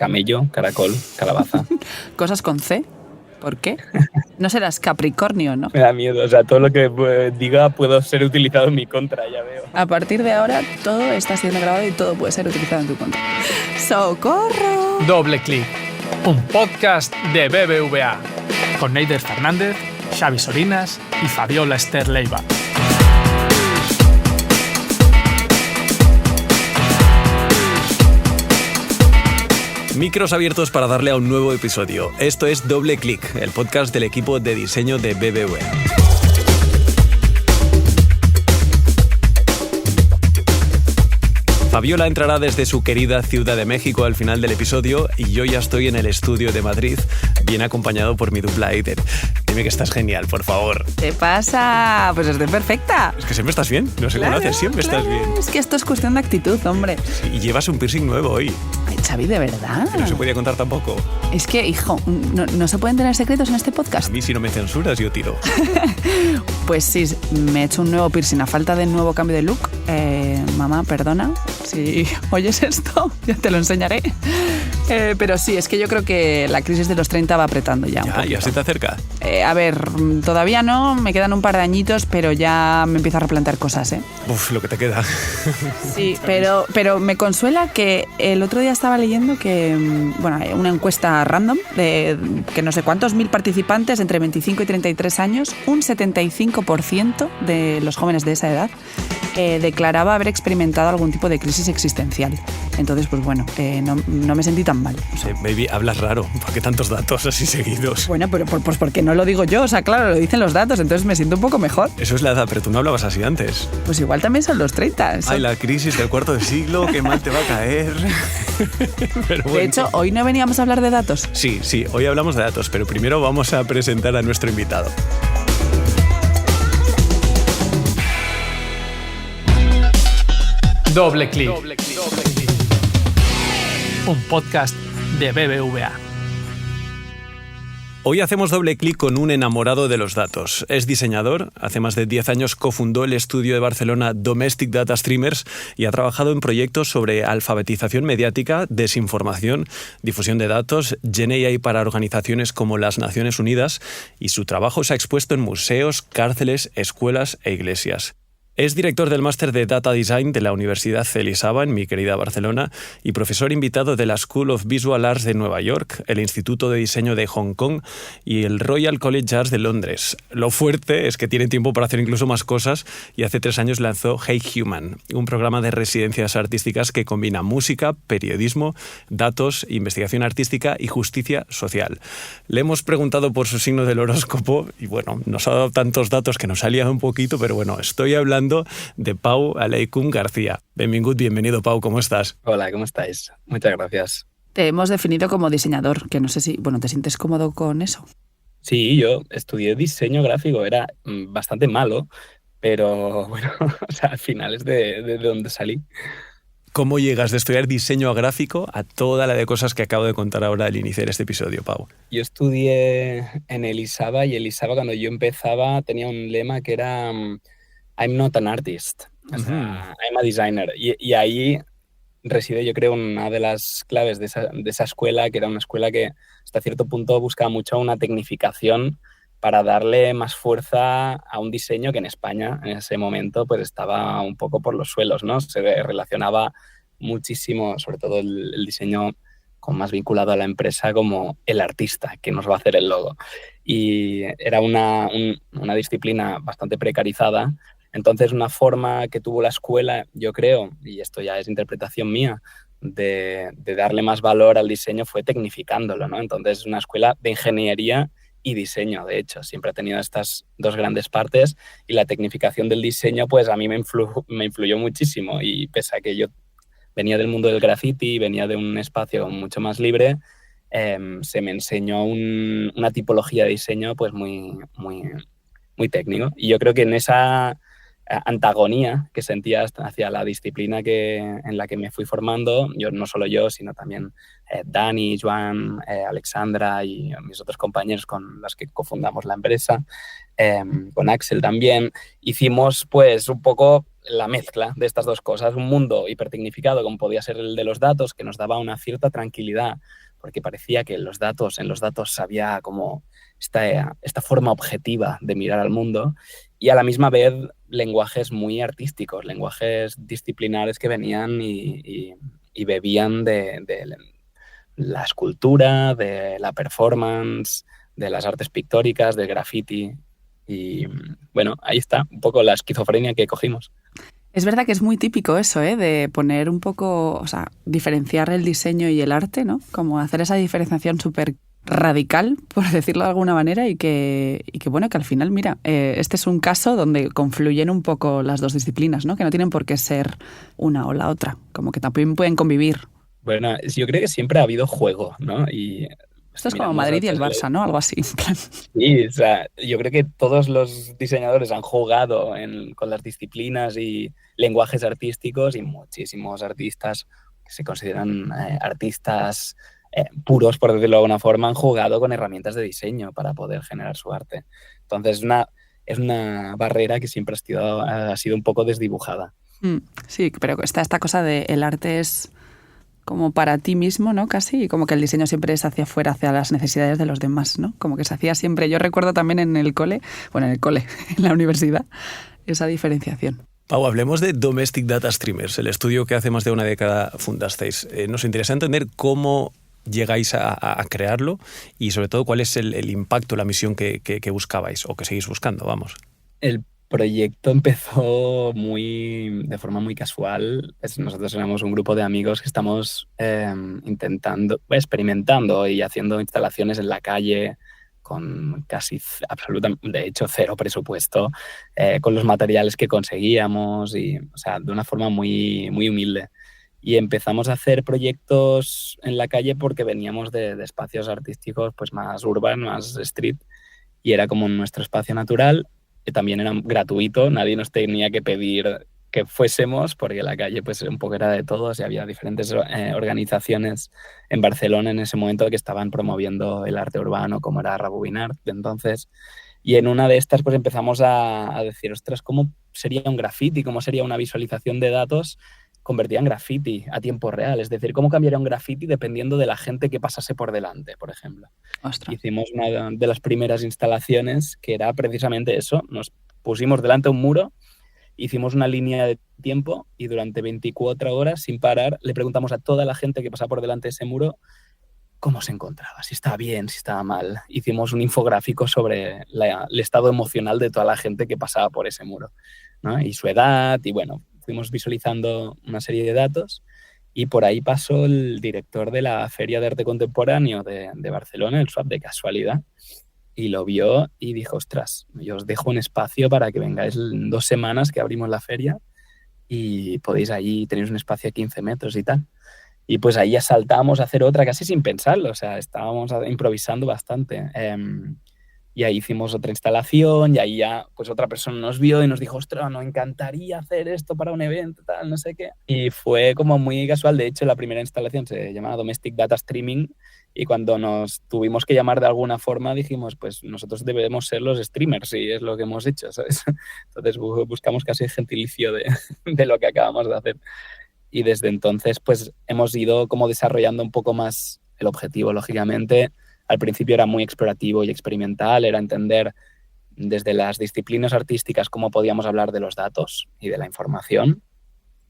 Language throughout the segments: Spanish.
camello, caracol, calabaza. Cosas con C. ¿Por qué? No serás Capricornio, ¿no? Me da miedo, o sea, todo lo que diga puedo ser utilizado en mi contra, ya veo. A partir de ahora todo está siendo grabado y todo puede ser utilizado en tu contra. ¡Socorro! Doble Clic, un podcast de BBVA, con Neider Fernández, Xavi Sorinas y Fabiola Esther Leiva. Micros abiertos para darle a un nuevo episodio. Esto es Doble Clic, el podcast del equipo de diseño de BBVA. Fabiola entrará desde su querida Ciudad de México al final del episodio y yo ya estoy en el estudio de Madrid, bien acompañado por mi dupla Eider. Dime que estás genial, por favor. ¿Qué pasa? Pues estoy perfecta. Es que siempre estás bien, no sé cómo lo haces, siempre estás bien. Es que esto es cuestión de actitud, hombre. Y llevas un piercing nuevo hoy. Ay, Xavi, ¿de verdad? Que no se podía contar tampoco. Es que, hijo, no se pueden tener secretos en este podcast. A mí si no me censuras yo tiro. Pues sí, me he hecho un nuevo piercing a falta de nuevo cambio de look. Mamá, perdona, si oyes esto, ya te lo enseñaré. Pero sí, es que yo creo que la crisis de los 30 va apretando ya. ¿Ya se te acerca? A ver, todavía no, me quedan un par de añitos, pero ya me empiezo a replantear cosas, ¿eh? Uf, lo que te queda. Sí, pero me consuela que el otro día estaba leyendo que, bueno, una encuesta random de que no sé cuántos mil participantes entre 25 y 33 años, un 75% de los jóvenes de esa edad declaraba haber experimentado algún tipo de crisis existencial. Entonces, pues bueno, no me sentí tan mal. O sea, Baby, hablas raro. ¿Por qué tantos datos así seguidos? bueno, pero pues porque no lo digo yo. O sea, claro, lo dicen los datos, entonces me siento un poco mejor. Eso es la edad, pero tú no hablabas así antes. Pues igual también son los 30. Ay, la crisis del cuarto de siglo, qué mal te va a caer. Pero bueno. De hecho, hoy no veníamos a hablar de datos. Sí, hoy hablamos de datos, pero primero vamos a presentar a nuestro invitado. Doble Clic, un podcast de BBVA. Hoy hacemos doble clic con un enamorado de los datos. Es diseñador, hace más de 10 años cofundó el estudio de Barcelona Domestic Data Streamers y ha trabajado en proyectos sobre alfabetización mediática, desinformación, difusión de datos, Gen AI para organizaciones como las Naciones Unidas, y su trabajo se ha expuesto en museos, cárceles, escuelas e iglesias. Es director del máster de Data Design de la Universidad Elisava, en mi querida Barcelona, y profesor invitado de la School of Visual Arts de Nueva York, el Instituto de Diseño de Hong Kong y el Royal College Arts de Londres. Lo fuerte es que tiene tiempo para hacer incluso más cosas y hace 3 años lanzó Hey Human, un programa de residencias artísticas que combina música, periodismo, datos, investigación artística y justicia social. Le hemos preguntado por su signo del horóscopo y bueno, nos ha dado tantos datos que nos ha liado un poquito, pero bueno, estoy hablando de Pau Aleikum García. Bienvenido, Pau, ¿cómo estás? Hola, ¿cómo estáis? Muchas gracias. Te hemos definido como diseñador, que no sé si, bueno, ¿te sientes cómodo con eso? Sí, yo estudié diseño gráfico, era bastante malo, pero bueno, o sea, al final es de donde salí. ¿Cómo llegas de estudiar diseño gráfico a toda la de cosas que acabo de contar ahora al iniciar este episodio, Pau? Yo estudié en Elisava y Elisava cuando yo empezaba tenía un lema que era I'm not an artist, o sea, I'm a designer. Y ahí reside, yo creo, una de las claves de esa escuela, que era una escuela que hasta cierto punto buscaba mucho una tecnificación para darle más fuerza a un diseño que en España en ese momento pues estaba un poco por los suelos, ¿no? Se relacionaba muchísimo, sobre todo el diseño con más vinculado a la empresa como el artista que nos va a hacer el logo. Y era una disciplina bastante precarizada. Entonces, una forma que tuvo la escuela, yo creo, y esto ya es interpretación mía, de darle más valor al diseño fue tecnificándolo, ¿no? Entonces, es una escuela de ingeniería y diseño, de hecho. Siempre ha tenido estas dos grandes partes y la tecnificación del diseño, pues a mí me influyó muchísimo. Y pese a que yo venía del mundo del graffiti, venía de un espacio mucho más libre, se me enseñó una tipología de diseño pues muy, muy, muy técnico. Y yo creo que en esa antagonía que sentía hacia la disciplina en la que me fui formando, no solo yo, sino también Dani, Joan, Alexandra y mis otros compañeros con los que cofundamos la empresa, con Axel también, hicimos pues un poco la mezcla de estas dos cosas, un mundo hipertecnificado como podía ser el de los datos, que nos daba una cierta tranquilidad, porque parecía que en los datos había como esta forma objetiva de mirar al mundo, y a la misma vez lenguajes muy artísticos, lenguajes disciplinares que venían y bebían de la escultura, de la performance, de las artes pictóricas, del graffiti. Y bueno, ahí está un poco la esquizofrenia que cogimos. Es verdad que es muy típico eso, de poner un poco, o sea, diferenciar el diseño y el arte, ¿no? Como hacer esa diferenciación súper radical, por decirlo de alguna manera, y que bueno, que al final, mira, este es un caso donde confluyen un poco las dos disciplinas, ¿no? Que no tienen por qué ser una o la otra, como que también pueden convivir. Bueno, yo creo que siempre ha habido juego, ¿no? Y esto es como Madrid y el Barça, ¿no? Algo así. Sí, o sea, yo creo que todos los diseñadores han jugado con las disciplinas y lenguajes artísticos, y muchísimos artistas que se consideran artistas puros, por decirlo de alguna forma, han jugado con herramientas de diseño para poder generar su arte. Entonces, es una barrera que siempre ha sido un poco desdibujada. Sí, pero está esta cosa de el arte es como para ti mismo, ¿no? Casi, y como que el diseño siempre es hacia afuera, hacia las necesidades de los demás, ¿no? Como que se hacía siempre. Yo recuerdo también en el cole, en la universidad, esa diferenciación. Pau, hablemos de Domestic Data Streamers, el estudio que hace más de una década fundasteis. Nos interesa entender cómo llegáis a crearlo y sobre todo cuál es el impacto, la misión que buscabais o que seguís buscando, vamos. El proyecto empezó de forma muy casual. Nosotros éramos un grupo de amigos que estamos experimentando y haciendo instalaciones en la calle con casi de hecho, cero presupuesto, con los materiales que conseguíamos y, o sea, de una forma muy, muy humilde. Y empezamos a hacer proyectos en la calle porque veníamos de espacios artísticos pues más urbanos, más street, y era como nuestro espacio natural. Que también era gratuito, nadie nos tenía que pedir que fuésemos, porque la calle pues un poco era de todos y había diferentes organizaciones en Barcelona en ese momento que estaban promoviendo el arte urbano, como era Rabobinart de entonces. Y en una de estas pues empezamos a decir, ostras, ¿cómo sería un graffiti? ¿Cómo sería una visualización de datos convertida en graffiti a tiempo real? Es decir, ¿cómo cambiaría un graffiti dependiendo de la gente que pasase por delante, por ejemplo? Ostras. Hicimos una de las primeras instalaciones que era precisamente eso. Nos pusimos delante de un muro, hicimos una línea de tiempo y durante 24 horas sin parar le preguntamos a toda la gente que pasaba por delante de ese muro cómo se encontraba, si estaba bien, si estaba mal. Hicimos un infográfico sobre el estado emocional de toda la gente que pasaba por ese muro, ¿no? Y su edad, y bueno, fuimos visualizando una serie de datos, y por ahí pasó el director de la Feria de Arte Contemporáneo de Barcelona, el SWAP, de casualidad, y lo vio y dijo, ostras, yo os dejo un espacio para que vengáis en 2 semanas que abrimos la feria y podéis allí, tenéis un espacio a 15 metros y tal. Y pues ahí ya saltamos a hacer otra casi sin pensarlo, o sea, estábamos improvisando bastante. Y ahí hicimos otra instalación y ahí ya pues otra persona nos vio y nos dijo, ostras, nos encantaría hacer esto para un evento, tal, no sé qué. Y fue como muy casual. De hecho, la primera instalación se llamaba Domestic Data Streaming, y cuando nos tuvimos que llamar de alguna forma dijimos, pues nosotros debemos ser los streamers, y es lo que hemos hecho, ¿sabes? Entonces buscamos casi el gentilicio de lo que acabamos de hacer. Y desde entonces pues hemos ido como desarrollando un poco más el objetivo, lógicamente. Al principio era muy explorativo y experimental, era entender desde las disciplinas artísticas cómo podíamos hablar de los datos y de la información,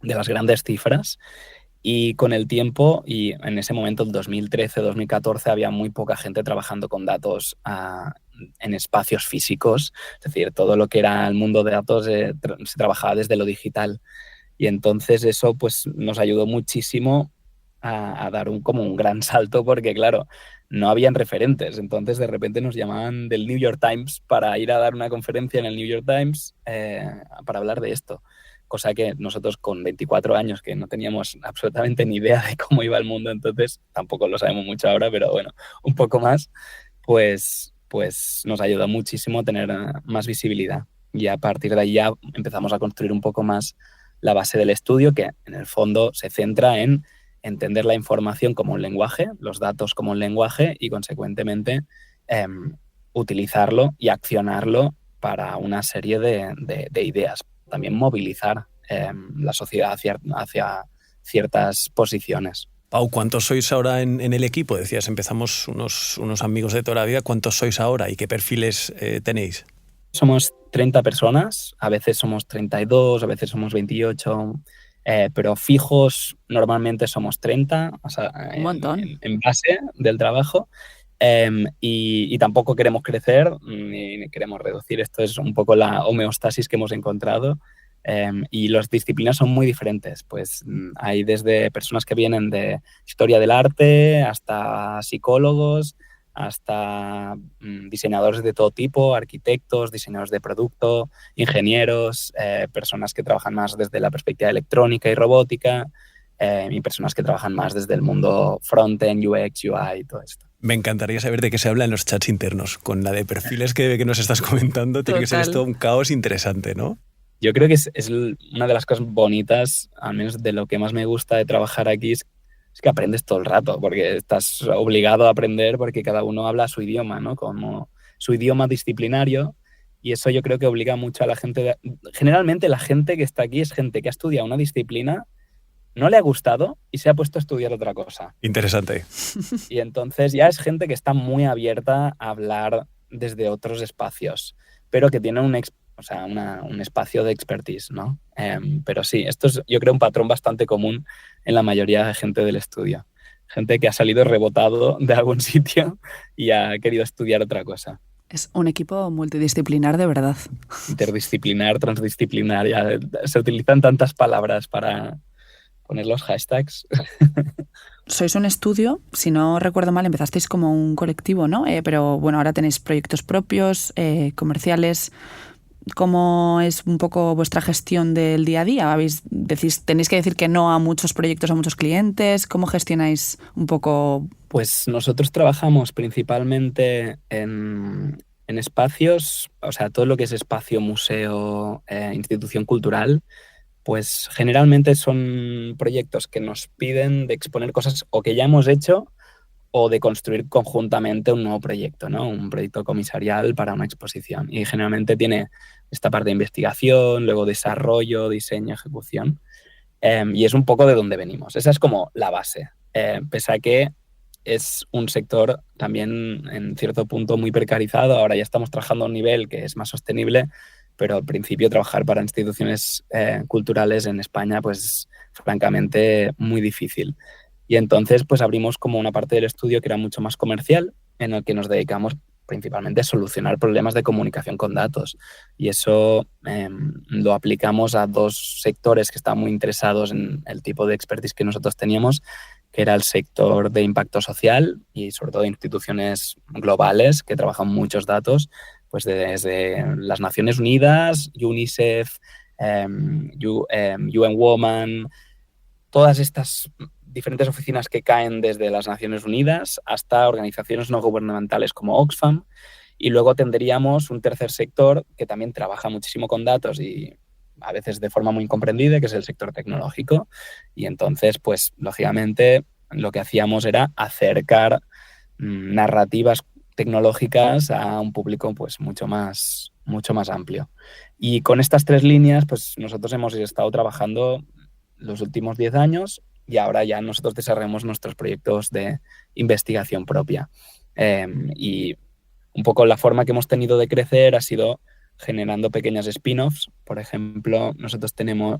de las grandes cifras. Y con el tiempo, y en ese momento, el 2013-2014, había muy poca gente trabajando con datos en espacios físicos. Es decir, todo lo que era el mundo de datos se trabajaba desde lo digital. Y entonces eso pues, nos ayudó muchísimo a dar como un gran salto, porque claro, no habían referentes. Entonces de repente nos llamaban del New York Times para ir a dar una conferencia en el New York Times para hablar de esto. Cosa que nosotros con 24 años, que no teníamos absolutamente ni idea de cómo iba el mundo, entonces tampoco lo sabemos mucho ahora, pero bueno, un poco más, pues nos ayudó muchísimo a tener más visibilidad. Y a partir de ahí ya empezamos a construir un poco más la base del estudio, que en el fondo se centra en entender la información como un lenguaje, los datos como un lenguaje, y consecuentemente utilizarlo y accionarlo para una serie de ideas. También movilizar la sociedad hacia ciertas posiciones. Pau, ¿cuántos sois ahora en el equipo? Decías, empezamos unos amigos de toda la vida. ¿Cuántos sois ahora y qué perfiles tenééis? Somos 30 personas, a veces somos 32, a veces somos 28, pero fijos normalmente somos 30, o sea, Un montón. en base del trabajo. Y tampoco queremos crecer ni queremos reducir. Esto es un poco la homeostasis que hemos encontrado. Y las disciplinas son muy diferentes. Pues hay desde personas que vienen de historia del arte hasta psicólogos, hasta diseñadores de todo tipo, arquitectos, diseñadores de producto, ingenieros, personas que trabajan más desde la perspectiva electrónica y robótica, y personas que trabajan más desde el mundo frontend, UX, UI y todo esto. Me encantaría saber de qué se habla en los chats internos. Con la de perfiles que nos estás comentando, tiene que ser esto un caos interesante, ¿no? Yo creo que es una de las cosas bonitas, al menos de lo que más me gusta de trabajar aquí, es que aprendes todo el rato, porque estás obligado a aprender porque cada uno habla su idioma, ¿no? Como su idioma disciplinario, y eso yo creo que obliga mucho a la gente. Generalmente la gente que está aquí es gente que ha estudiado una disciplina, no le ha gustado y se ha puesto a estudiar otra cosa. Interesante. Y entonces ya es gente que está muy abierta a hablar desde otros espacios, pero que tiene un espacio de expertise, ¿no? Pero sí, esto es, yo creo, un patrón bastante común en la mayoría de gente del estudio. Gente que ha salido rebotado de algún sitio y ha querido estudiar otra cosa. Es un equipo multidisciplinar de verdad. Interdisciplinar, transdisciplinar, ya se utilizan tantas palabras para poner los hashtags. Sois un estudio, si no recuerdo mal, empezasteis como un colectivo, ¿no? Pero bueno, ahora tenéis proyectos propios, comerciales. ¿Cómo es un poco vuestra gestión del día a día? ¿Tenéis que decir que no a muchos proyectos, a muchos clientes? ¿Cómo gestionáis un poco? Pues nosotros trabajamos principalmente en espacios, o sea, todo lo que es espacio, museo, institución cultural, pues generalmente son proyectos que nos piden de exponer cosas o que ya hemos hecho o de construir conjuntamente un nuevo proyecto, ¿no? Un proyecto comisarial para una exposición. Y generalmente tiene esta parte de investigación, luego desarrollo, diseño, ejecución. Y es un poco de donde venimos. Esa es como la base. Pese a que es un sector también en cierto punto muy precarizado. Ahora ya estamos trabajando a un nivel que es más sostenible, pero al principio trabajar para instituciones culturales en España, pues francamente muy difícil. Y entonces pues abrimos como una parte del estudio que era mucho más comercial, en el que nos dedicamos principalmente a solucionar problemas de comunicación con datos. Y eso lo aplicamos a dos sectores que estaban muy interesados en el tipo de expertise que nosotros teníamos, que era el sector de impacto social y sobre todo instituciones globales que trabajan muchos datos, pues desde las Naciones Unidas, UNICEF, UN Women, todas estas diferentes oficinas que caen desde las Naciones Unidas hasta organizaciones no gubernamentales como Oxfam. Y luego tendríamos un tercer sector que también trabaja muchísimo con datos y a veces de forma muy incomprendida, que es el sector tecnológico. Y entonces, pues, lógicamente, lo que hacíamos era acercar narrativas tecnológicas a un público pues mucho más amplio. Y con estas tres líneas, pues nosotros hemos estado trabajando los últimos 10 años y ahora ya nosotros desarrollamos nuestros proyectos de investigación propia. Y un poco la forma que hemos tenido de crecer ha sido generando pequeñas spin-offs. Por ejemplo, nosotros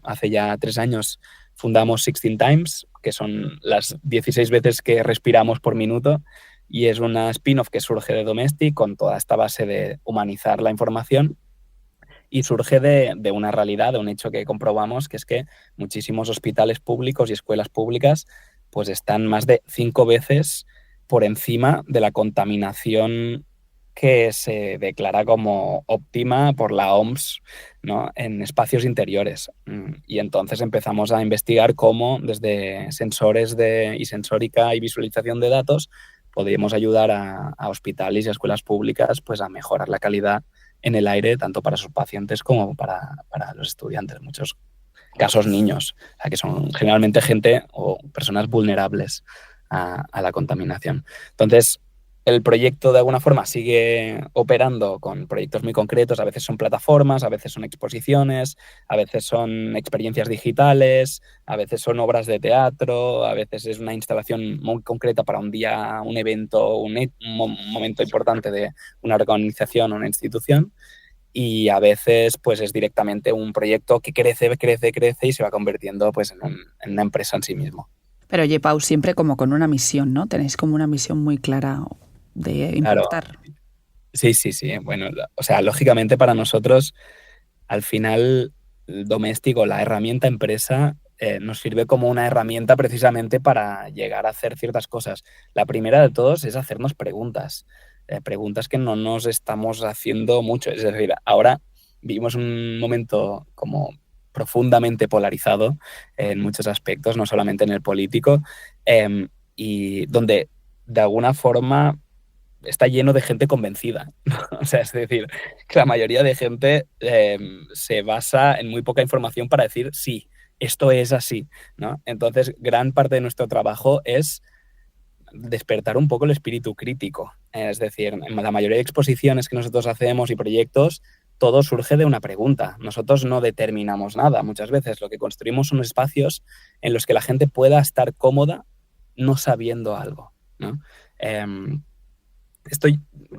hace ya 3 años, fundamos 16 Times, que son las 16 veces que respiramos por minuto, y es una spin-off que surge de Domestic con toda esta base de humanizar la información y surge de una realidad, de un hecho que comprobamos, que es que muchísimos hospitales públicos y escuelas públicas pues están más de 5 veces por encima de la contaminación que se declara como óptima por la OMS, ¿no?, en espacios interiores. Y entonces empezamos a investigar cómo desde sensores y sensórica y visualización de datos podríamos ayudar a hospitales y a escuelas públicas pues a mejorar la calidad en el aire, tanto para sus pacientes como para los estudiantes, en muchos casos niños, o sea, que son generalmente gente o personas vulnerables a la contaminación. Entonces, el proyecto de alguna forma sigue operando con proyectos muy concretos, a veces son plataformas, a veces son exposiciones, a veces son experiencias digitales, a veces son obras de teatro, a veces es una instalación muy concreta para un día, un evento, un momento importante de una organización o una institución, y a veces pues es directamente un proyecto que crece y se va convirtiendo pues en una empresa en sí mismo. Pero oye, Pau, siempre como con una misión, ¿no? Tenéis como una misión muy clara de impactar. Claro. Sí. Bueno, o sea, lógicamente para nosotros, al final, el doméstico, la herramienta empresa, nos sirve como una herramienta precisamente para llegar a hacer ciertas cosas. La primera de todos es hacernos preguntas, preguntas que no nos estamos haciendo mucho. Es decir, ahora vivimos un momento como profundamente polarizado en muchos aspectos, no solamente en el político, y donde de alguna forma está lleno de gente convencida. O sea, es decir, que la mayoría de gente se basa en muy poca información para decir sí, esto es así, ¿no? Entonces, gran parte de nuestro trabajo es despertar un poco el espíritu crítico. Es decir, en la mayoría de exposiciones que nosotros hacemos y proyectos, todo surge de una pregunta. Nosotros no determinamos nada. Muchas veces lo que construimos son espacios en los que la gente pueda estar cómoda no sabiendo algo, ¿no? Esto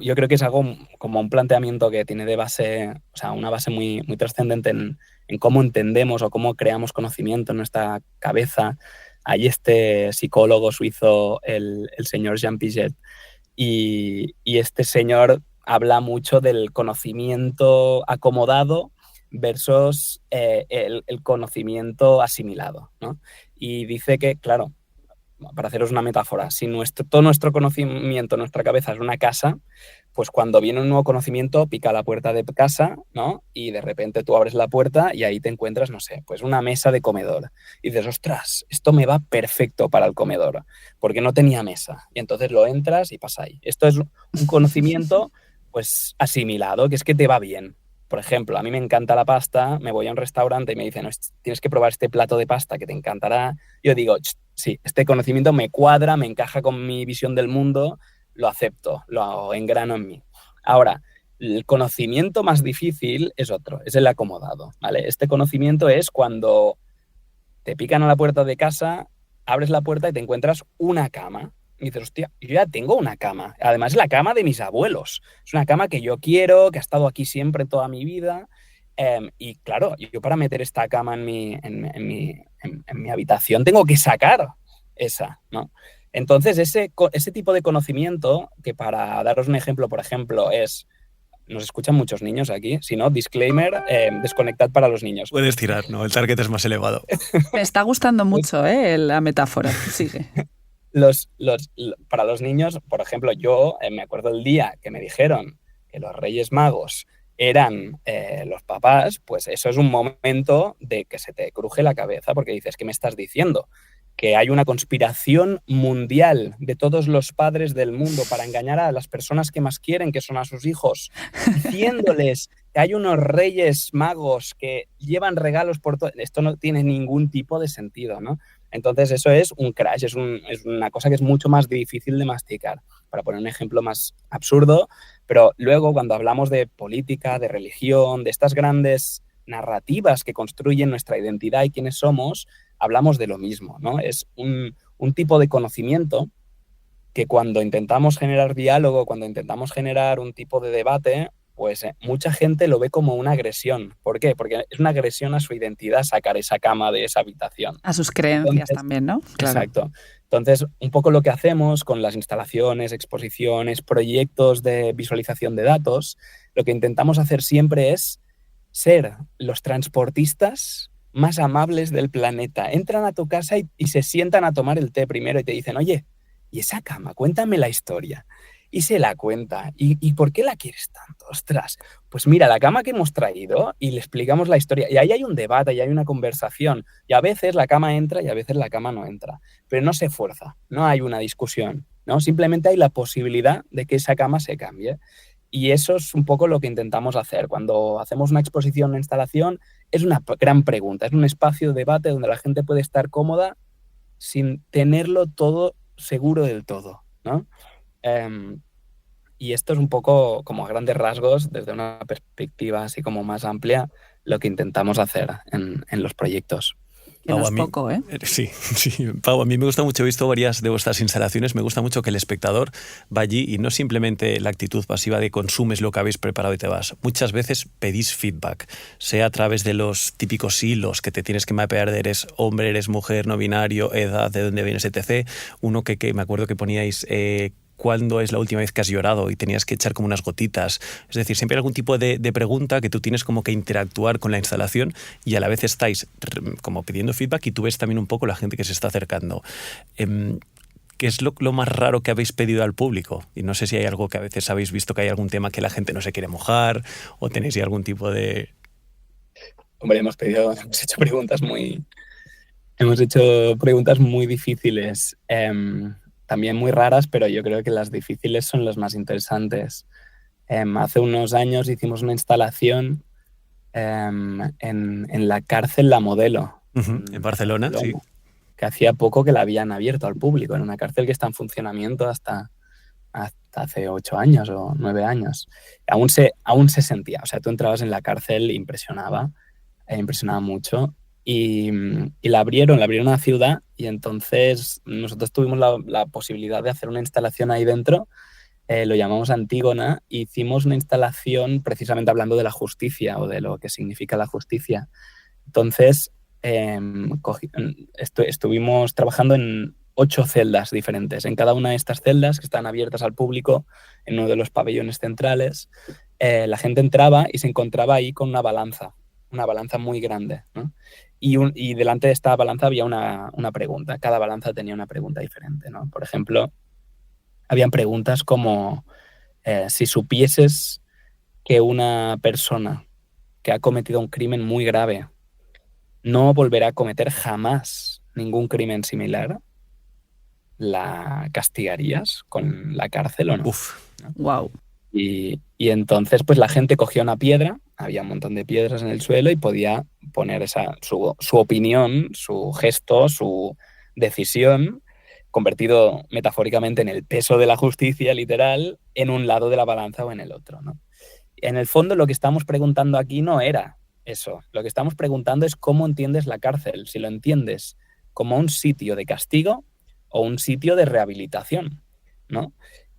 yo creo que es algo como un planteamiento que tiene de base, o sea, una base muy, muy trascendente en cómo entendemos o cómo creamos conocimiento en nuestra cabeza. Hay este psicólogo suizo, el señor Jean Piaget, y este señor habla mucho del conocimiento acomodado versus el conocimiento asimilado, ¿no? Y dice que, claro, para haceros una metáfora, si todo nuestro conocimiento, nuestra cabeza es una casa, pues cuando viene un nuevo conocimiento pica a la puerta de casa, ¿no? Y de repente tú abres la puerta y ahí te encuentras, no sé, pues una mesa de comedor. Y dices, ostras, esto me va perfecto para el comedor, porque no tenía mesa. Y entonces lo entras y pasa ahí. Esto es un conocimiento pues asimilado, que es que te va bien. Por ejemplo, a mí me encanta la pasta, me voy a un restaurante y me dicen, tienes que probar este plato de pasta que te encantará. Yo digo, sí, este conocimiento me cuadra, me encaja con mi visión del mundo, lo acepto, lo engrano en mí. Ahora, el conocimiento más difícil es otro, es el acomodado, ¿vale? Este conocimiento es cuando te pican a la puerta de casa, abres la puerta y te encuentras una cama. Y dices, hostia, yo ya tengo una cama. Además, es la cama de mis abuelos. Es una cama que yo quiero, que ha estado aquí siempre toda mi vida. Y claro, yo para meter esta cama en mi habitación tengo que sacar esa, ¿no? Entonces, ese tipo de conocimiento, que para daros un ejemplo, por ejemplo, nos escuchan muchos niños aquí, si no, disclaimer, desconectad para los niños. Puedes tirar, ¿no? El target es más elevado. Me está gustando mucho la metáfora. Sigue. Para los niños, por ejemplo, yo me acuerdo el día que me dijeron que los Reyes Magos eran los papás, pues eso es un momento de que se te cruje la cabeza porque dices, ¿qué me estás diciendo? Que hay una conspiración mundial de todos los padres del mundo para engañar a las personas que más quieren, que son a sus hijos, diciéndoles que hay unos Reyes Magos que llevan regalos por todo. Esto no tiene ningún tipo de sentido, ¿no? Entonces eso es un crash, es una cosa que es mucho más difícil de masticar. Para poner un ejemplo más absurdo, pero luego cuando hablamos de política, de religión, de estas grandes narrativas que construyen nuestra identidad y quiénes somos, hablamos de lo mismo, ¿no? Es un tipo de conocimiento que cuando intentamos generar diálogo, cuando intentamos generar un tipo de debate, pues mucha gente lo ve como una agresión. ¿Por qué? Porque es una agresión a su identidad sacar esa cama de esa habitación. A sus creencias. Entonces, también, ¿no? Claro. Exacto. Entonces, un poco lo que hacemos con las instalaciones, exposiciones, proyectos de visualización de datos, lo que intentamos hacer siempre es ser los transportistas más amables del planeta. Entran a tu casa y se sientan a tomar el té primero y te dicen, oye, ¿y esa cama? Cuéntame la historia. Y se la cuenta. ¿Y por qué la quieres tanto? Ostras, pues mira, la cama que hemos traído y le explicamos la historia. Y ahí hay un debate, y hay una conversación. Y a veces la cama entra y a veces la cama no entra. Pero no se fuerza, no hay una discusión, ¿no? Simplemente hay la posibilidad de que esa cama se cambie. Y eso es un poco lo que intentamos hacer. Cuando hacemos una exposición, una instalación, es una gran pregunta. Es un espacio de debate donde la gente puede estar cómoda sin tenerlo todo seguro del todo, ¿no? Y esto es un poco, como a grandes rasgos, desde una perspectiva así como más amplia, lo que intentamos hacer en los proyectos. Que no Pau, es poco, ¿eh? Sí, Pau, a mí me gusta mucho, he visto varias de vuestras instalaciones, me gusta mucho que el espectador va allí y no simplemente la actitud pasiva de consumes lo que habéis preparado y te vas. Muchas veces pedís feedback, sea a través de los típicos hilos que te tienes que mapear de eres hombre, eres mujer, no binario, edad, de dónde vienes, etc. Uno que me acuerdo que poníais... ¿Cuándo es la última vez que has llorado? Y tenías que echar como unas gotitas. Es decir, siempre hay algún tipo de pregunta que tú tienes como que interactuar con la instalación y a la vez estáis como pidiendo feedback y tú ves también un poco la gente que se está acercando. ¿Qué es lo más raro que habéis pedido al público? Y no sé si hay algo que a veces habéis visto que hay algún tema que la gente no se quiere mojar o tenéis ya algún tipo de... Hombre, hemos hecho preguntas muy difíciles. También muy raras, pero yo creo que las difíciles son las más interesantes. Hace unos años hicimos una instalación en la cárcel La Modelo. En Barcelona, sí. Que hacía poco que la habían abierto al público, en una cárcel que está en funcionamiento hasta hace 8 años o 9 años. Aún se sentía, o sea, tú entrabas en la cárcel e impresionaba mucho. Y la abrieron a la ciudad y entonces nosotros tuvimos la posibilidad de hacer una instalación ahí dentro, lo llamamos Antígona, e hicimos una instalación precisamente hablando de la justicia o de lo que significa la justicia. Entonces estuvimos trabajando en 8 celdas diferentes. En cada una de estas celdas, que están abiertas al público, en uno de los pabellones centrales, la gente entraba y se encontraba ahí con una balanza muy grande, ¿no? Y delante de esta balanza había una pregunta. Cada balanza tenía una pregunta diferente, ¿no? Por ejemplo, habían preguntas como si supieses que una persona que ha cometido un crimen muy grave no volverá a cometer jamás ningún crimen similar, ¿la castigarías con la cárcel o no? Uf. ¿No? Wow. Y entonces pues la gente cogía una piedra, había un montón de piedras en el suelo y podía poner su opinión, su gesto, su decisión, convertido metafóricamente en el peso de la justicia literal, en un lado de la balanza o en el otro, ¿no? En el fondo lo que estamos preguntando aquí no era eso. Lo que estamos preguntando es cómo entiendes la cárcel, si lo entiendes como un sitio de castigo o un sitio de rehabilitación, ¿no?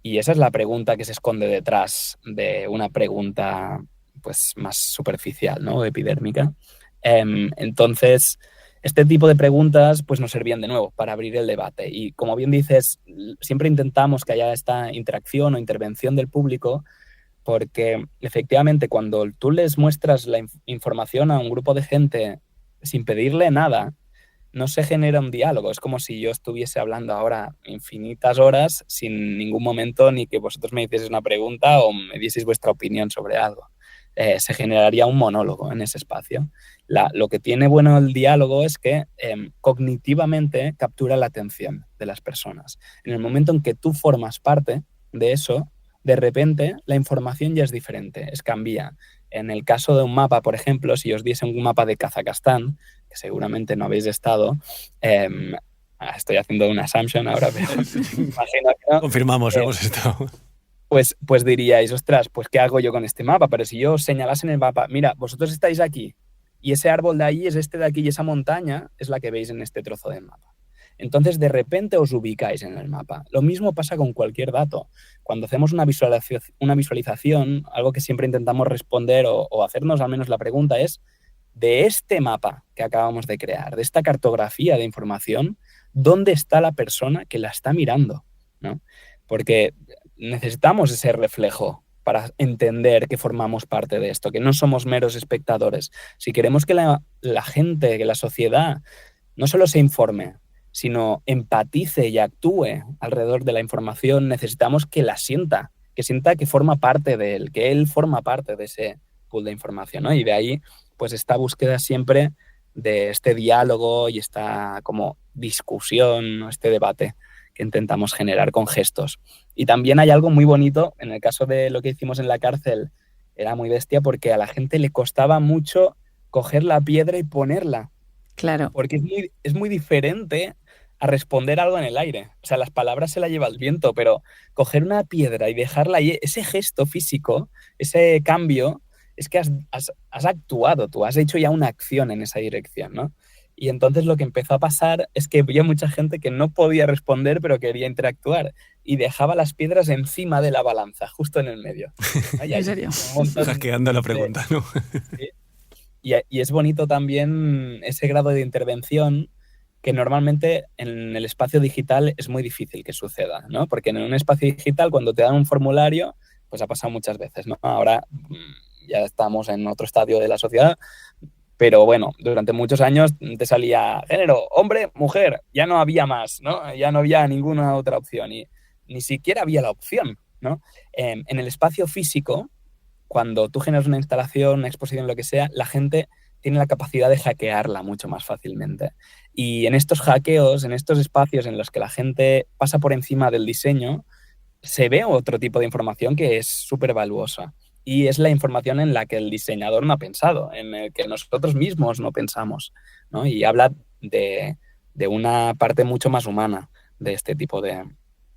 Y esa es la pregunta que se esconde detrás de una pregunta pues más superficial, ¿no? Epidérmica. Entonces, este tipo de preguntas pues nos servían de nuevo para abrir el debate. Y como bien dices, siempre intentamos que haya esta interacción o intervención del público, porque efectivamente cuando tú les muestras la información a un grupo de gente sin pedirle nada, no se genera un diálogo. Es como si yo estuviese hablando ahora infinitas horas sin ningún momento ni que vosotros me hicieseis una pregunta o me dieseis vuestra opinión sobre algo. Se generaría un monólogo en ese espacio. Lo que tiene bueno el diálogo es que cognitivamente captura la atención de las personas. En el momento en que tú formas parte de eso, de repente la información ya es diferente, cambia. En el caso de un mapa, por ejemplo, si os diese un mapa de Kazajstán, que seguramente no habéis estado, estoy haciendo una assumption ahora, pero imagino que no. Confirmamos, hemos estado. Pues diríais, ostras, pues ¿qué hago yo con este mapa? Pero si yo os señalase en el mapa, mira, vosotros estáis aquí y ese árbol de ahí es este de aquí y esa montaña es la que veis en este trozo del mapa. Entonces, de repente os ubicáis en el mapa. Lo mismo pasa con cualquier dato. Cuando hacemos una visualización, algo que siempre intentamos responder o hacernos al menos la pregunta es, de este mapa que acabamos de crear, de esta cartografía de información, ¿dónde está la persona que la está mirando? ¿No? Porque necesitamos ese reflejo para entender que formamos parte de esto, que no somos meros espectadores. Si queremos que la gente, que la sociedad no solo se informe, sino empatice y actúe alrededor de la información, necesitamos que la sienta que forma parte de él, que él forma parte de ese pool de información, ¿no? Y de ahí, pues, esta búsqueda siempre de este diálogo y esta como discusión, ¿no? Este debate que intentamos generar con gestos. Y también hay algo muy bonito, en el caso de lo que hicimos en la cárcel, era muy bestia porque a la gente le costaba mucho coger la piedra y ponerla. Claro. Porque es muy diferente a responder algo en el aire. O sea, las palabras se las lleva el viento, pero coger una piedra y dejarla ahí, ese gesto físico, ese cambio, es que has actuado tú, has hecho ya una acción en esa dirección, ¿no? Y entonces lo que empezó a pasar es que había mucha gente que no podía responder, pero quería interactuar y dejaba las piedras encima de la balanza, justo en el medio. ¿En serio? Hackeando la pregunta, ¿no? Sí. Y es bonito también ese grado de intervención que normalmente en el espacio digital es muy difícil que suceda, ¿no? Porque en un espacio digital, cuando te dan un formulario, pues ha pasado muchas veces, ¿no? Ahora ya estamos en otro estadio de la sociedad, pero bueno, durante muchos años te salía género, hombre, mujer, ya no había más, ¿no? Ya no había ninguna otra opción y ni siquiera había la opción, ¿no? En el espacio físico, cuando tú generas una instalación, una exposición, lo que sea, la gente tiene la capacidad de hackearla mucho más fácilmente. Y en estos hackeos, en estos espacios en los que la gente pasa por encima del diseño, se ve otro tipo de información que es súper valuosa. Y es la información en la que el diseñador no ha pensado, en el que nosotros mismos no pensamos, ¿no? Y habla de una parte mucho más humana de este tipo de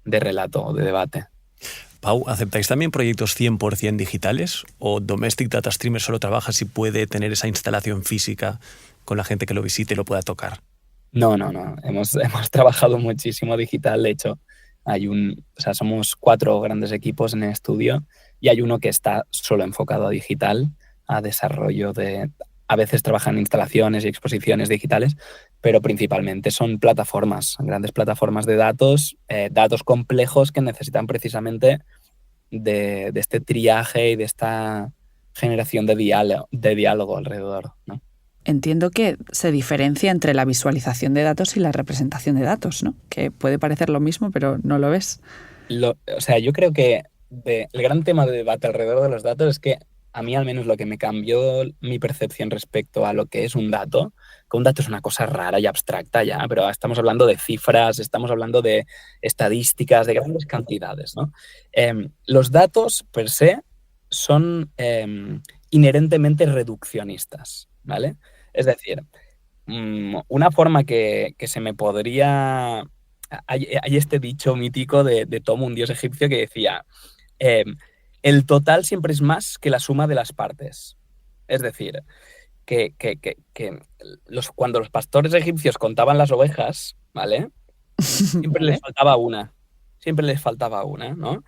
relato o de debate. Pau, ¿aceptáis también proyectos 100% digitales? ¿O Domestic Data Streamer solo trabaja si puede tener esa instalación física con la gente que lo visite y lo pueda tocar? No. Hemos trabajado muchísimo digital. De hecho, somos 4 grandes equipos en el estudio y hay uno que está solo enfocado a digital, a desarrollo a veces trabajan en instalaciones y exposiciones digitales, pero principalmente son plataformas, grandes plataformas de datos, datos complejos que necesitan precisamente de este triaje y de esta generación de diálogo alrededor, ¿no? Entiendo que se diferencia entre la visualización de datos y la representación de datos, ¿no? Que puede parecer lo mismo, pero no lo es. Yo creo que el gran tema de debate alrededor de los datos es que a mí al menos lo que me cambió mi percepción respecto a lo que es un dato, que un dato es una cosa rara y abstracta ya, pero estamos hablando de cifras, estamos hablando de estadísticas, de grandes cantidades, ¿no? Los datos per se son inherentemente reduccionistas, ¿vale? Es decir, una forma que se me podría... Hay este dicho mítico de Tom, un dios egipcio, que decía, el total siempre es más que la suma de las partes. Es decir, que cuando los pastores egipcios contaban las ovejas, ¿vale? Siempre les faltaba una. Siempre les faltaba una, ¿no?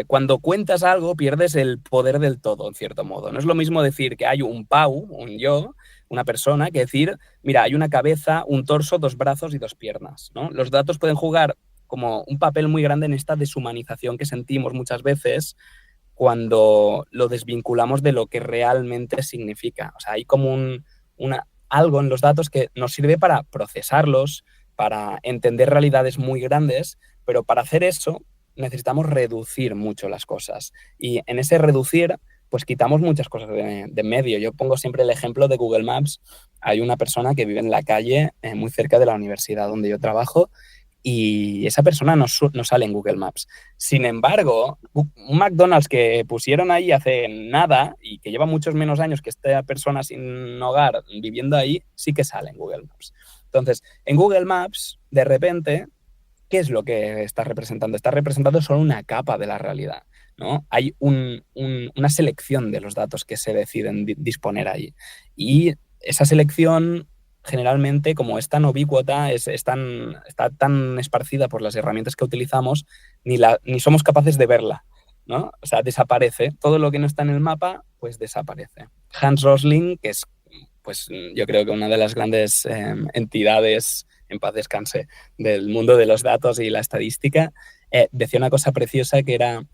Cuando cuentas algo, pierdes el poder del todo, en cierto modo. No es lo mismo decir que hay un Pau, un yo, una persona, que decir, mira, hay una cabeza, un torso, 2 brazos y 2 piernas, ¿no? Los datos pueden jugar como un papel muy grande en esta deshumanización que sentimos muchas veces cuando lo desvinculamos de lo que realmente significa. O sea, hay como algo en los datos que nos sirve para procesarlos, para entender realidades muy grandes, pero para hacer eso necesitamos reducir mucho las cosas. Y en ese reducir, pues quitamos muchas cosas de medio. Yo pongo siempre el ejemplo de Google Maps. Hay una persona que vive en la calle, muy cerca de la universidad donde yo trabajo, y esa persona no sale en Google Maps. Sin embargo, un McDonald's que pusieron ahí hace nada y que lleva muchos menos años que esta persona sin hogar viviendo ahí, sí que sale en Google Maps. Entonces, en Google Maps, de repente, ¿qué es lo que está representando? Está representando solo una capa de la realidad, ¿no? Hay una selección de los datos que se deciden disponer ahí. Y esa selección, generalmente, como es tan ubicuota, está tan esparcida por las herramientas que utilizamos, ni somos capaces de verla, ¿no? O sea, desaparece. Todo lo que no está en el mapa, pues desaparece. Hans Rosling, que es, pues yo creo que una de las grandes entidades, en paz descanse, del mundo de los datos y la estadística, decía una cosa preciosa que era,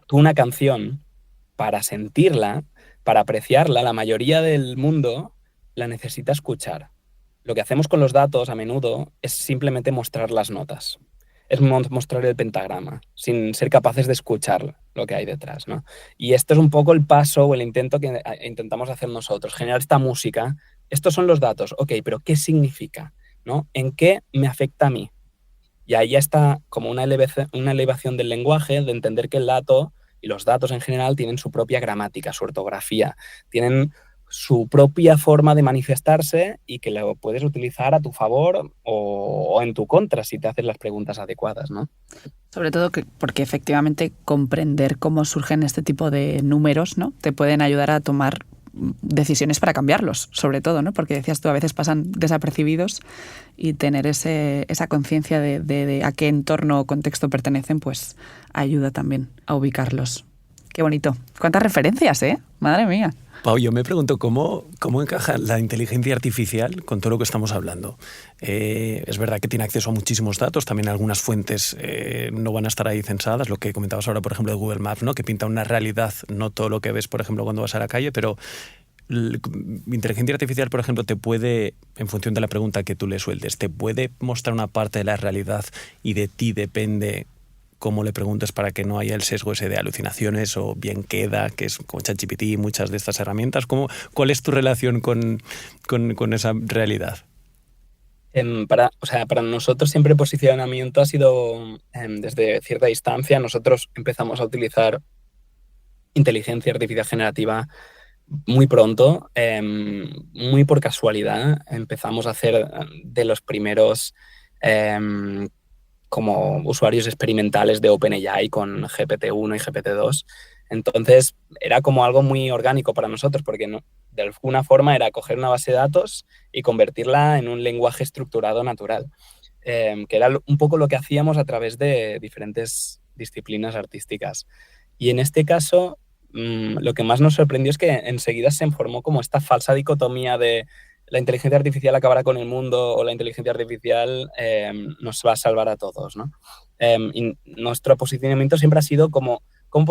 tú una canción, para sentirla, para apreciarla, la mayoría del mundo la necesita escuchar. Lo que hacemos con los datos a menudo es simplemente mostrar las notas. Es mostrar el pentagrama, sin ser capaces de escuchar lo que hay detrás, ¿no? Y esto es un poco el paso o el intento que intentamos hacer nosotros, generar esta música. Estos son los datos, ok, pero ¿qué significa? ¿No? ¿En qué me afecta a mí? Y ahí ya está como una elevación del lenguaje, de entender que el dato y los datos en general tienen su propia gramática, su ortografía, tienen su propia forma de manifestarse y que lo puedes utilizar a tu favor o en tu contra si te haces las preguntas adecuadas, ¿no? Sobre todo porque efectivamente comprender cómo surgen este tipo de números, ¿no?, te pueden ayudar a tomar decisiones para cambiarlos, sobre todo, ¿no? Porque decías tú, a veces pasan desapercibidos y tener esa conciencia de a qué entorno o contexto pertenecen, pues ayuda también a ubicarlos. Qué bonito. ¿Cuántas referencias, Madre mía. Pau, yo me pregunto cómo encaja la inteligencia artificial con todo lo que estamos hablando. Es verdad que tiene acceso a muchísimos datos, también algunas fuentes no van a estar ahí censadas, lo que comentabas ahora, por ejemplo, de Google Maps, ¿no?, que pinta una realidad, no todo lo que ves, por ejemplo, cuando vas a la calle, pero inteligencia artificial, por ejemplo, te puede, en función de la pregunta que tú le sueltes, te puede mostrar una parte de la realidad y de ti depende cómo le preguntes para que no haya el sesgo ese de alucinaciones o bien queda, que es con ChatGPT y muchas de estas herramientas. ¿Cuál es tu relación con esa realidad? Para nosotros siempre el posicionamiento ha sido desde cierta distancia. Nosotros empezamos a utilizar inteligencia artificial generativa muy pronto, muy por casualidad. Empezamos a hacer de los primeros como usuarios experimentales de OpenAI con GPT-1 y GPT-2. Entonces era como algo muy orgánico para nosotros porque de alguna forma era coger una base de datos y convertirla en un lenguaje estructurado natural, que era un poco lo que hacíamos a través de diferentes disciplinas artísticas. Y en este caso, lo que más nos sorprendió es que enseguida se formó como esta falsa dicotomía de la inteligencia artificial acabará con el mundo o la inteligencia artificial nos va a salvar a todos, ¿no? Y nuestro posicionamiento siempre ha sido como cómo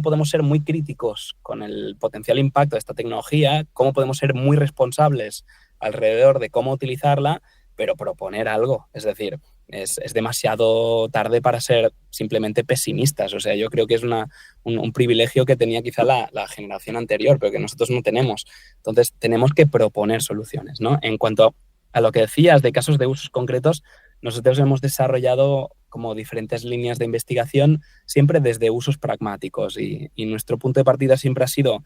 podemos ser muy críticos con el potencial impacto de esta tecnología, cómo podemos ser muy responsables alrededor de cómo utilizarla, pero proponer algo. Es decir, es demasiado tarde para ser simplemente pesimistas. O sea, yo creo que es un privilegio que tenía quizá la generación anterior, pero que nosotros no tenemos. Entonces, tenemos que proponer soluciones, ¿no? En cuanto a lo que decías de casos de usos concretos, nosotros hemos desarrollado como diferentes líneas de investigación siempre desde usos pragmáticos y nuestro punto de partida siempre ha sido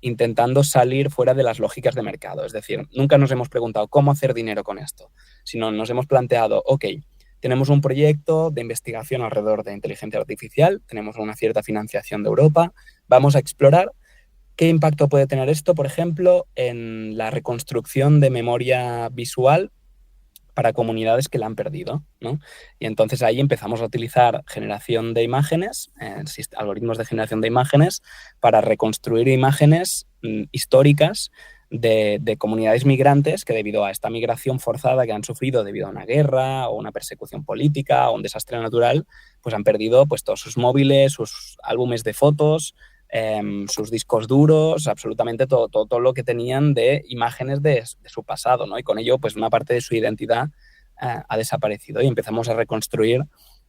intentando salir fuera de las lógicas de mercado. Es decir, nunca nos hemos preguntado cómo hacer dinero con esto, sino nos hemos planteado, ok, tenemos un proyecto de investigación alrededor de inteligencia artificial, tenemos una cierta financiación de Europa, vamos a explorar qué impacto puede tener esto, por ejemplo, en la reconstrucción de memoria visual para comunidades que la han perdido, ¿no? Y entonces ahí empezamos a utilizar generación de imágenes, algoritmos de generación de imágenes, para reconstruir imágenes históricas de comunidades migrantes que debido a esta migración forzada que han sufrido debido a una guerra o una persecución política o un desastre natural, pues han perdido pues, todos sus móviles, sus álbumes de fotos, sus discos duros, absolutamente todo lo que tenían de imágenes de su pasado, ¿no? Y con ello, pues una parte de su identidad ha desaparecido y empezamos a reconstruir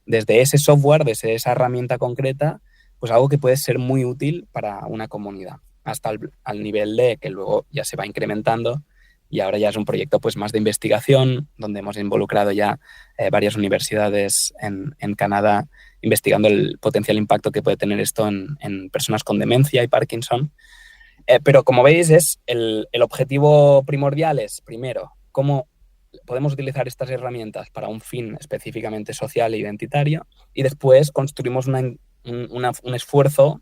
desde ese software, desde esa herramienta concreta, pues algo que puede ser muy útil para una comunidad, hasta al nivel de que luego ya se va incrementando y ahora ya es un proyecto pues más de investigación, donde hemos involucrado ya varias universidades en Canadá investigando el potencial impacto que puede tener esto en personas con demencia y Parkinson. Pero como veis, el objetivo primordial es, primero, cómo podemos utilizar estas herramientas para un fin específicamente social e identitario y después construimos un esfuerzo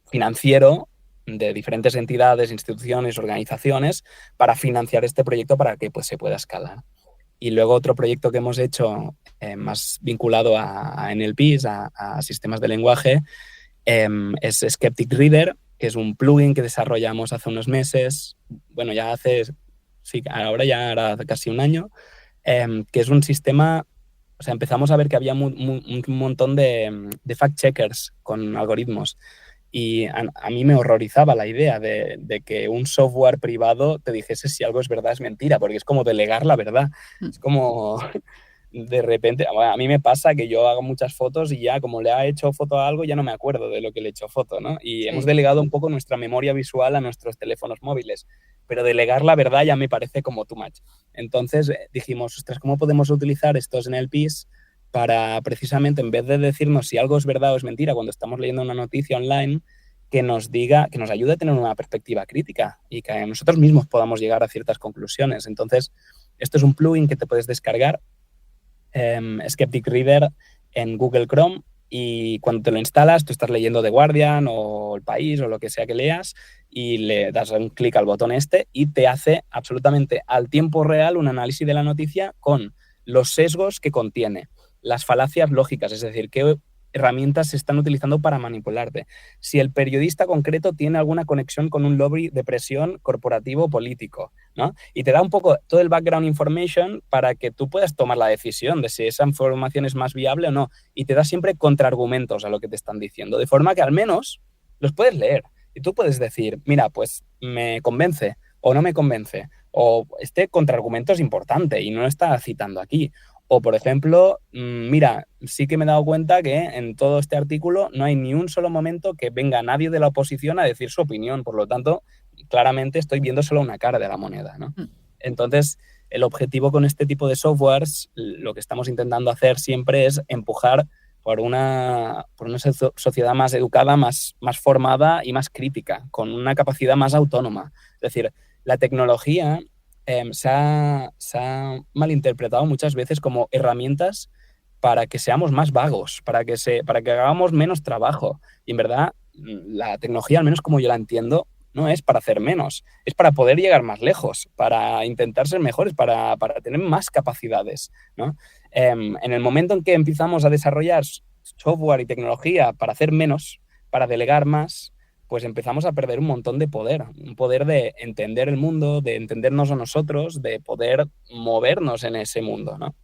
financiero de diferentes entidades, instituciones, organizaciones para financiar este proyecto para que pues, se pueda escalar. Y luego otro proyecto que hemos hecho más vinculado a NLPs, a sistemas de lenguaje, es Skeptic Reader, que es un plugin que desarrollamos hace unos meses, bueno, ahora ya hará casi un año, que es un sistema, o sea, empezamos a ver que había un montón de fact-checkers con algoritmos. Y a mí me horrorizaba la idea de que un software privado te dijese si algo es verdad o es mentira, porque es como delegar la verdad. Es como, de repente, a mí me pasa que yo hago muchas fotos y ya como le ha hecho foto a algo, ya no me acuerdo de lo que le he hecho foto, ¿no? Y sí, hemos delegado un poco nuestra memoria visual a nuestros teléfonos móviles, pero delegar la verdad ya me parece como too much. Entonces dijimos, ostras, ¿cómo podemos utilizar estos NLPs para precisamente, en vez de decirnos si algo es verdad o es mentira cuando estamos leyendo una noticia online, que nos diga, que nos ayude a tener una perspectiva crítica y que nosotros mismos podamos llegar a ciertas conclusiones. Entonces, esto es un plugin que te puedes descargar, Skeptic Reader, en Google Chrome, y cuando te lo instalas, tú estás leyendo The Guardian o El País o lo que sea que leas y le das un clic al botón y te hace absolutamente al tiempo real un análisis de la noticia con los sesgos que contiene, las falacias lógicas, es decir, qué herramientas se están utilizando para manipularte, si el periodista concreto tiene alguna conexión con un lobby de presión corporativo o político, ¿no? Y te da un poco todo el background information para que tú puedas tomar la decisión de si esa información es más viable o no, y te da siempre contraargumentos a lo que te están diciendo, de forma que al menos los puedes leer y tú puedes decir, mira, pues me convence o no me convence, o este contraargumento es importante y no lo está citando aquí. O, por ejemplo, mira, sí que me he dado cuenta que en todo este artículo no hay ni un solo momento que venga nadie de la oposición a decir su opinión. Por lo tanto, claramente estoy viendo solo una cara de la moneda, ¿no? Entonces, el objetivo con este tipo de softwares, lo que estamos intentando hacer siempre es empujar por una sociedad más educada, más formada y más crítica, con una capacidad más autónoma. Es decir, la tecnología se ha malinterpretado muchas veces como herramientas para que seamos más vagos, para que hagamos menos trabajo. Y en verdad, la tecnología, al menos como yo la entiendo, no es para hacer menos, es para poder llegar más lejos, para intentar ser mejores, para tener más capacidades, ¿no? En el momento en que empezamos a desarrollar software y tecnología para hacer menos, para delegar más, pues empezamos a perder un montón de poder, un poder de entender el mundo, de entendernos a nosotros, de poder movernos en ese mundo, ¿no?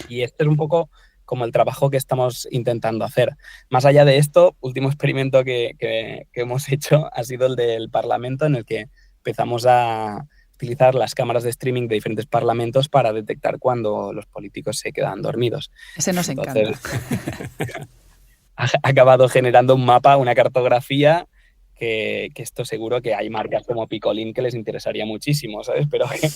Y este es un poco como el trabajo que estamos intentando hacer. Más allá de esto, último experimento que hemos hecho ha sido el del Parlamento, en el que empezamos a utilizar las cámaras de streaming de diferentes parlamentos para detectar cuando los políticos se quedan dormidos. Ese nos encanta. Ha acabado generando un mapa, una cartografía que esto seguro que hay marcas como Picolín que les interesaría muchísimo, ¿sabes? Pero que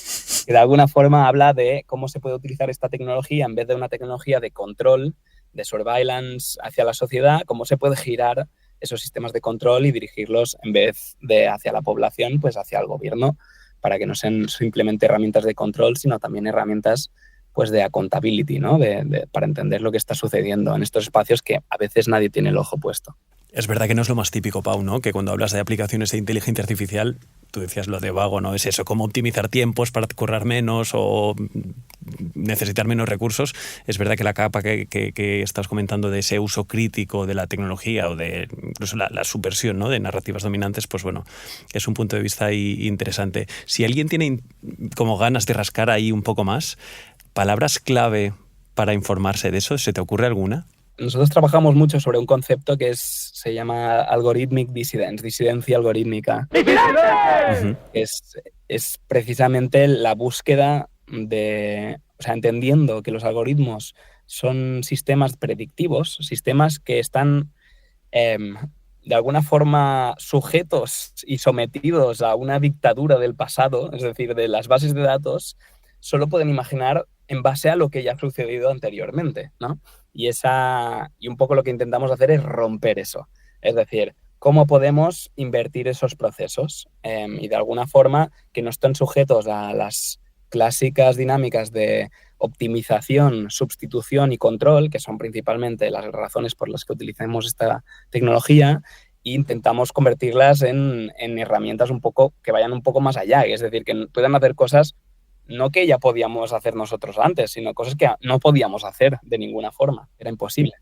de alguna forma habla de cómo se puede utilizar esta tecnología en vez de una tecnología de control, de surveillance hacia la sociedad, cómo se puede girar esos sistemas de control y dirigirlos en vez de hacia la población, pues hacia el gobierno, para que no sean simplemente herramientas de control, sino también herramientas pues de accountability, ¿no? Para entender lo que está sucediendo en estos espacios que a veces nadie tiene el ojo puesto. Es verdad que no es lo más típico, Pau, ¿no? Que cuando hablas de aplicaciones de inteligencia artificial, tú decías lo de vago, ¿no? Es eso, cómo optimizar tiempos para currar menos o necesitar menos recursos. Es verdad que la capa que estás comentando de ese uso crítico de la tecnología o de incluso la subversión, ¿no? De narrativas dominantes, pues bueno, es un punto de vista ahí interesante. Si alguien tiene como ganas de rascar ahí un poco más, palabras clave para informarse de eso, ¿se te ocurre alguna? Nosotros trabajamos mucho sobre un concepto que se llama algorithmic dissidence, disidencia algorítmica. Uh-huh. Es precisamente la búsqueda de, o sea, entendiendo que los algoritmos son sistemas predictivos, sistemas que están de alguna forma sujetos y sometidos a una dictadura del pasado, es decir, de las bases de datos, solo pueden imaginar en base a lo que ya ha sucedido anteriormente, ¿no? Y un poco lo que intentamos hacer es romper eso. Es decir, cómo podemos invertir esos procesos y de alguna forma que no estén sujetos a las clásicas dinámicas de optimización, sustitución y control, que son principalmente las razones por las que utilizamos esta tecnología, e intentamos convertirlas en herramientas un poco que vayan un poco más allá, es decir, que puedan hacer cosas no que ya podíamos hacer nosotros antes, sino cosas que no podíamos hacer de ninguna forma. Era imposible.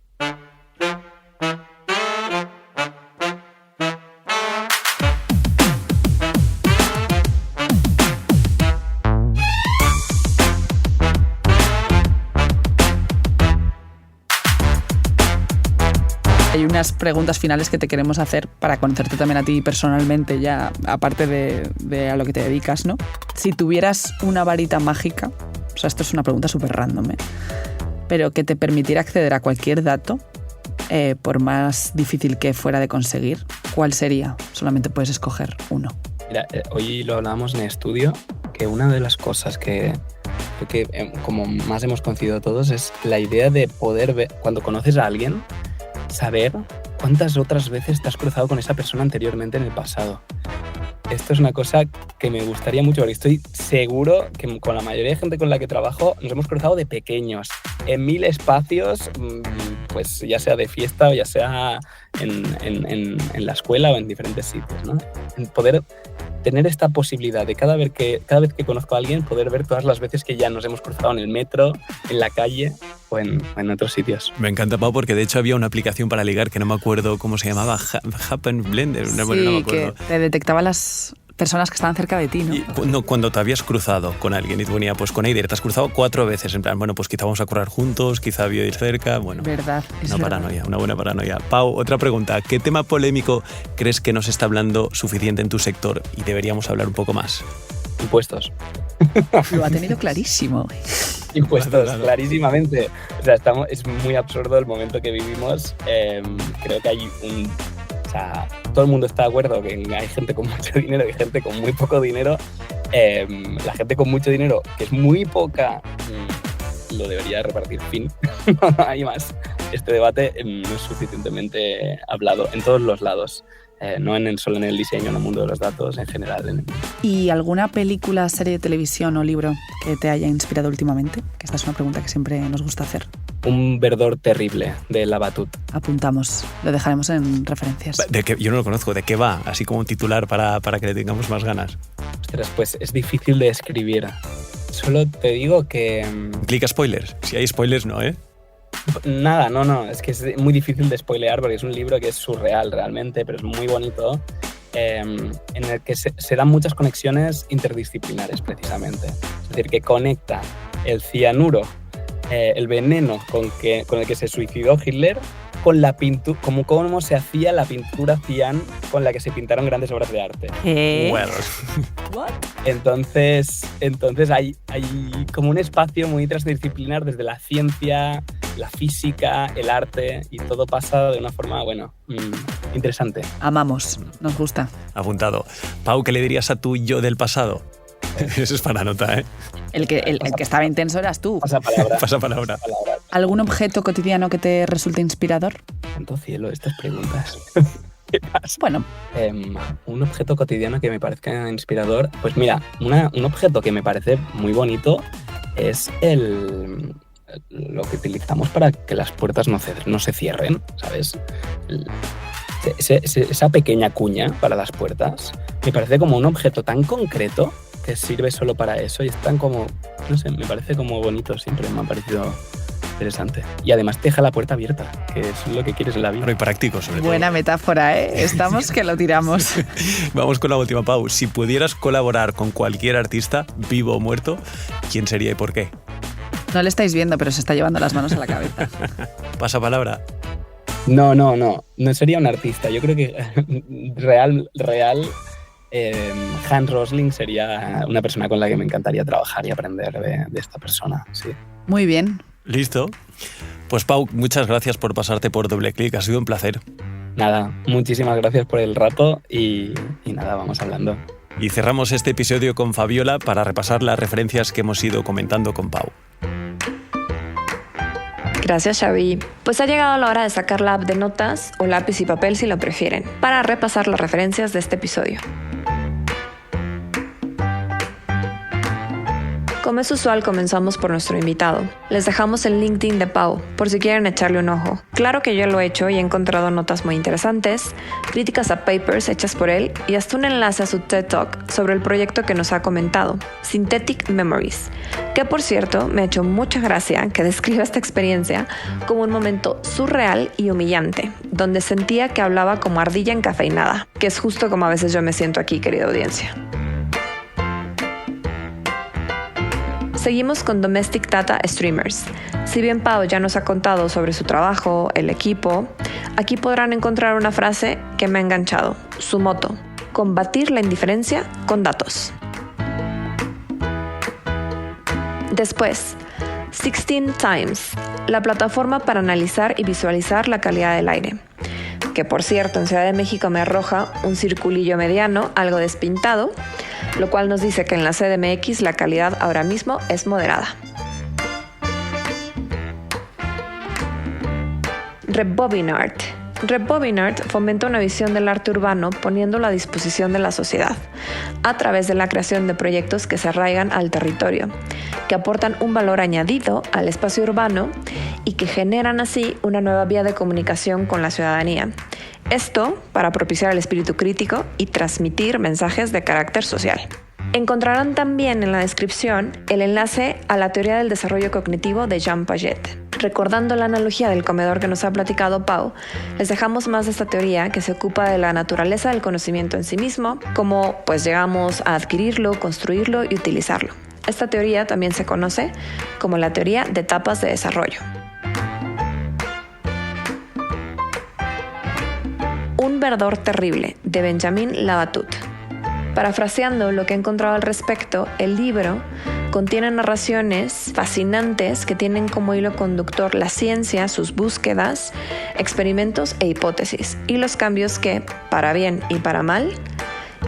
Hay unas preguntas finales que te queremos hacer para conocerte también a ti personalmente, ya aparte de a lo que te dedicas, ¿no? Si tuvieras una varita mágica, o sea, esto es una pregunta súper random, pero que te permitiera acceder a cualquier dato, por más difícil que fuera de conseguir, ¿cuál sería? Solamente puedes escoger uno. Mira, hoy lo hablábamos en el estudio, que una de las cosas que como más hemos coincidido todos es la idea de poder ver, cuando conoces a alguien, saber ¿cuántas otras veces te has cruzado con esa persona anteriormente en el pasado? Esto es una cosa que me gustaría mucho, porque estoy seguro que con la mayoría de gente con la que trabajo nos hemos cruzado de pequeños, en 1000 espacios, pues ya sea de fiesta o ya sea en la escuela o en diferentes sitios, ¿no? En poder tener esta posibilidad de cada vez que conozco a alguien, poder ver todas las veces que ya nos hemos cruzado en el metro, en la calle o en otros sitios. Me encanta, Pau, porque de hecho había una aplicación para ligar que no me acuerdo cómo se llamaba, Happen Blender. Sí, no me acuerdo. Que te detectaba las personas que estaban cerca de ti, ¿no? Y cuando te habías cruzado con alguien y te ponía, pues con Eider, te has cruzado 4 veces, en plan, bueno, pues quizá vamos a correr juntos, quizá vivir cerca, bueno. Verdad, es una verdad. paranoia, una buena paranoia. Pau, otra pregunta, ¿qué tema polémico crees que no se está hablando suficiente en tu sector y deberíamos hablar un poco más? Impuestos. Lo ha tenido clarísimo. Impuestos, clarísimamente. O sea, es muy absurdo el momento que vivimos. Creo que hay o sea, todo el mundo está de acuerdo que hay gente con mucho dinero y gente con muy poco dinero. La gente con mucho dinero, que es muy poca, lo debería repartir. Fin. No hay más. Este debate no es suficientemente hablado en todos los lados. No solo en el diseño, en el mundo de los datos, en general. ¿Y alguna película, serie de televisión o libro que te haya inspirado últimamente? Que esta es una pregunta que siempre nos gusta hacer. Un verdor terrible de La Batut. Apuntamos, lo dejaremos en referencias. Yo no lo conozco, ¿de qué va? Así como un titular para que le tengamos más ganas. Ostras, pues es difícil de escribir. Solo te digo que... Clica spoilers. Si hay spoilers, no, ¿eh? Nada, no. Es que es muy difícil de spoilear porque es un libro que es surreal realmente, pero es muy bonito, en el que se dan muchas conexiones interdisciplinares, precisamente. Es decir, que conecta el cianuro, el veneno con el que se suicidó Hitler, con la pintura, como cómo se hacía la pintura cian con la que se pintaron grandes obras de arte. Bueno. Entonces hay como un espacio muy transdisciplinar desde la ciencia, la física, el arte, y todo pasa de una forma, interesante. Amamos, nos gusta. Apuntado. Pau, ¿qué le dirías a tu yo del pasado? Eso es para nota, ¿eh? El que estaba intenso eras tú. Pasa palabra. Pasa palabra. ¿Algún objeto cotidiano que te resulte inspirador? Santo cielo, estas preguntas. ¿Qué pasa? Bueno. Un objeto cotidiano que me parezca inspirador. Pues mira, un objeto que me parece muy bonito es lo que utilizamos para que las puertas no se cierren, ¿sabes? Esa pequeña cuña para las puertas me parece como un objeto tan concreto que sirve solo para eso y es tan como, no sé, me parece como bonito, siempre me ha parecido interesante. Y además te deja la puerta abierta, que es lo que quieres en la vida. Bueno, y práctico, sobre todo. Buena metáfora, ¿eh? Estamos que lo tiramos. Vamos con la última, Pau. Si pudieras colaborar con cualquier artista, vivo o muerto, ¿quién sería y por qué? No le estáis viendo, pero se está llevando las manos a la cabeza. Pasa palabra. No sería un artista. Yo creo que real, Hans Rosling sería una persona con la que me encantaría trabajar y aprender de esta persona, sí. Muy bien. Listo. Pues Pau, muchas gracias por pasarte por Doble Clic, ha sido un placer. Nada, muchísimas gracias por el rato y nada, vamos hablando. Y cerramos este episodio con Fabiola para repasar las referencias que hemos ido comentando con Pau. Gracias, Xavi. Pues ha llegado la hora de sacar la app de notas o lápiz y papel si lo prefieren, para repasar las referencias de este episodio. Como es usual, comenzamos por nuestro invitado. Les dejamos el LinkedIn de Pau, por si quieren echarle un ojo. Claro que yo lo he hecho y he encontrado notas muy interesantes, críticas a papers hechas por él y hasta un enlace a su TED Talk sobre el proyecto que nos ha comentado, Synthetic Memories, que por cierto me ha hecho mucha gracia que describa esta experiencia como un momento surreal y humillante, donde sentía que hablaba como ardilla encafeinada, que es justo como a veces yo me siento aquí, querida audiencia. Seguimos con Domestic Data Streamers. Si bien Pau ya nos ha contado sobre su trabajo, el equipo, aquí podrán encontrar una frase que me ha enganchado, su moto: combatir la indiferencia con datos. Después, 16 Times, la plataforma para analizar y visualizar la calidad del aire, que por cierto en Ciudad de México me arroja un circulillo mediano, algo despintado, lo cual nos dice que en la CDMX la calidad ahora mismo es moderada. Rebobinart, Rebobinart fomenta una visión del arte urbano poniéndolo a disposición de la sociedad, a través de la creación de proyectos que se arraigan al territorio, que aportan un valor añadido al espacio urbano y que generan así una nueva vía de comunicación con la ciudadanía. Esto para propiciar el espíritu crítico y transmitir mensajes de carácter social. Encontrarán también en la descripción el enlace a la teoría del desarrollo cognitivo de Jean Piaget. Recordando la analogía del comedor que nos ha platicado Pau, les dejamos más de esta teoría que se ocupa de la naturaleza del conocimiento en sí mismo, cómo pues llegamos a adquirirlo, construirlo y utilizarlo. Esta teoría también se conoce como la teoría de etapas de desarrollo. Un verdor terrible, de Benjamin Labatut. Parafraseando lo que he encontrado al respecto, el libro contiene narraciones fascinantes que tienen como hilo conductor la ciencia, sus búsquedas, experimentos e hipótesis, y los cambios que, para bien y para mal,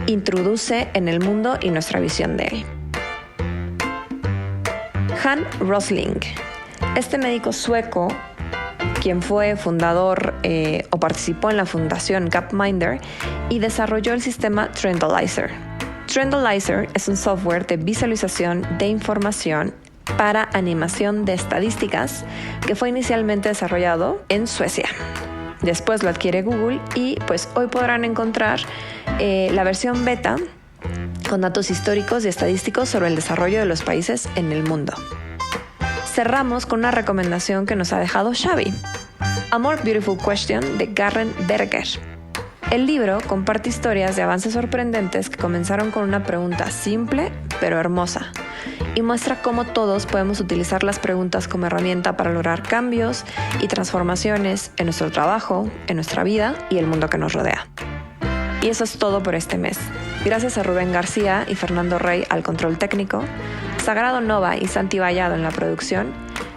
introduce en el mundo y nuestra visión de él. Han Rosling, este médico sueco, quien fue fundador o participó en la fundación Gapminder y desarrolló el sistema Trendalizer. Trendalizer es un software de visualización de información para animación de estadísticas que fue inicialmente desarrollado en Suecia. Después lo adquiere Google y pues hoy podrán encontrar la versión beta con datos históricos y estadísticos sobre el desarrollo de los países en el mundo. Cerramos con una recomendación que nos ha dejado Xavi, A More Beautiful Question de Karen Berger. El libro comparte historias de avances sorprendentes que comenzaron con una pregunta simple pero hermosa y muestra cómo todos podemos utilizar las preguntas como herramienta para lograr cambios y transformaciones en nuestro trabajo, en nuestra vida y el mundo que nos rodea. Y eso es todo por este mes. Gracias a Rubén García y Fernando Rey al control técnico, Sagrado Nova y Santi Vallado en la producción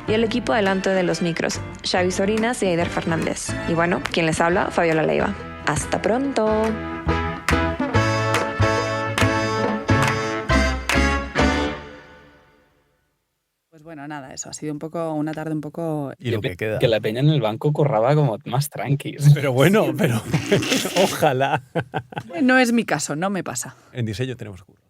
y el equipo delante de los micros, Xavi Sorinas y Eider Fernández. Y bueno, quien les habla, Fabiola Leiva. ¡Hasta pronto! Pues bueno, nada, eso ha sido una tarde un poco... Y lo que queda. Que la peña en el banco corraba como más tranquis. Pero bueno, pero ojalá. No es mi caso, no me pasa. En diseño tenemos curro.